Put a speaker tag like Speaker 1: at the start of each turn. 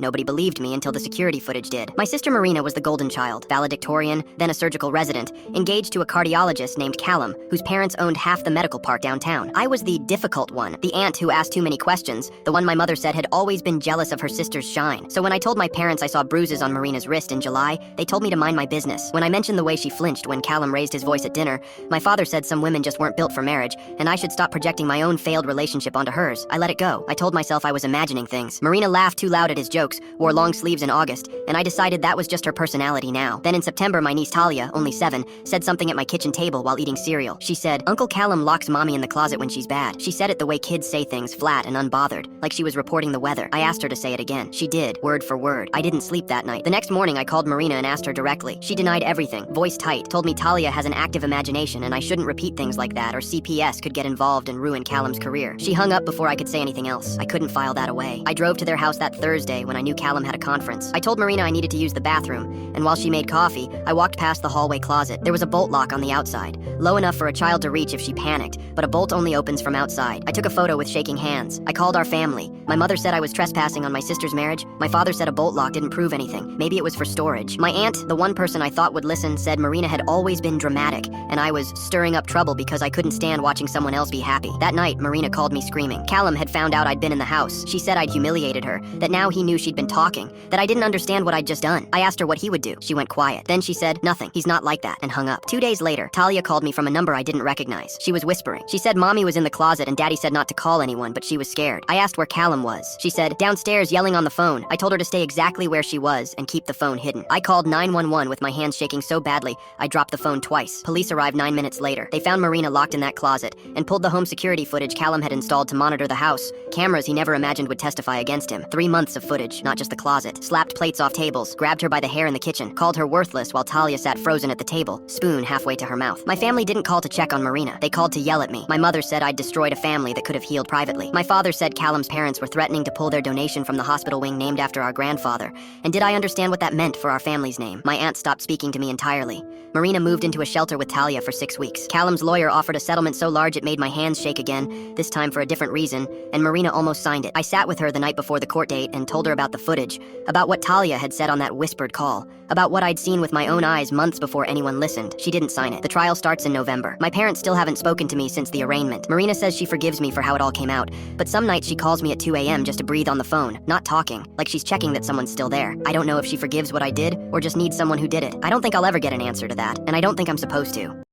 Speaker 1: Nobody believed me until the security footage did. My sister Marina was the golden child, valedictorian, then a surgical resident, engaged to a cardiologist named Callum, whose parents owned half the medical park downtown. I was the difficult one, the aunt who asked too many questions, the one my mother said had always been jealous of her sister's shine. So when I told my parents I saw bruises on Marina's wrist in July, they told me to mind my business. When I mentioned the way she flinched when Callum raised his voice at dinner, my father said some women just weren't built for marriage, and I should stop projecting my own failed relationship onto hers. I let it go. I told myself I was imagining things. Marina laughed too loud at his jokes, wore long sleeves in August, and I decided that was just her personality now. Then in September, my niece Talia, only 7, said something at my kitchen table while eating cereal. She said, "Uncle Callum locks mommy in the closet when she's bad." She said it the way kids say things, flat and unbothered, like she was reporting the weather. I asked her to say it again. She did, word for word. I didn't sleep that night. The next morning, I called Marina and asked her directly. She denied everything, voice tight, told me Talia has an active imagination and I shouldn't repeat things like that or CPS could get involved and ruin Callum's career. She hung up before I could say anything else. I couldn't file that away. I drove to their house that Thursday when I knew Callum had a conference. I told Marina I needed to use the bathroom, and while she made coffee, I walked past the hallway closet. There was a bolt lock on the outside, low enough for a child to reach if she panicked, but a bolt only opens from outside. I took a photo with shaking hands. I called our family. My mother said I was trespassing on my sister's marriage. My father said a bolt lock didn't prove anything. Maybe it was for storage. My aunt, the one person I thought would listen, said Marina had always been dramatic, and I was stirring up trouble because I couldn't stand watching someone else be happy. That night, Marina called me screaming. Callum had found out I'd been in the house. She said I'd humiliated her, that now he knew she'd been talking, that I didn't understand what I'd just done. I asked her what he would do. She went quiet. Then she said, "Nothing. He's not like that," and hung up. 2 days later, Talia called me from a number I didn't recognize. She was whispering. She said mommy was in the closet and daddy said not to call anyone, but she was scared. I asked where Callum was. She said, "Downstairs yelling on the phone." I told her to stay exactly where she was and keep the phone hidden. I called 911 with my hands shaking so badly, I dropped the phone twice. Police arrived 9 minutes later. They found Marina locked in that closet and pulled the home security footage Callum had installed to monitor the house. Cameras he never imagined would testify against him. 3 months of footage, not just the closet. Slapped plates off tables, grabbed her by the hair in the kitchen, called her worthless while Talia sat frozen at the table, spoon halfway to her mouth. My family didn't call to check on Marina. They called to yell at me. My mother said I'd destroyed a family that could have healed privately. My father said Callum's parents were threatening to pull their donation from the hospital wing named after our grandfather. And did I understand what that meant for our family's name? My aunt stopped speaking to me entirely. Marina moved into a shelter with Talia for 6 weeks. Callum's lawyer offered a settlement so large it made my hands shake again, this time for a different reason, and Marina almost signed it. I sat with her the night before the court date and told her about the footage, about what Talia had said on that whispered call, about what I'd seen with my own eyes months before anyone listened. She didn't sign it. The trial starts in November. My parents still haven't spoken to me since the arraignment. Marina says she forgives me for how it all came out, but some nights she calls me at 2 a.m. just to breathe on the phone, not talking, like she's checking that someone's still there. I don't know if she forgives what I did or just needs someone who did it. I don't think I'll ever get an answer to that, and I don't think I'm supposed to.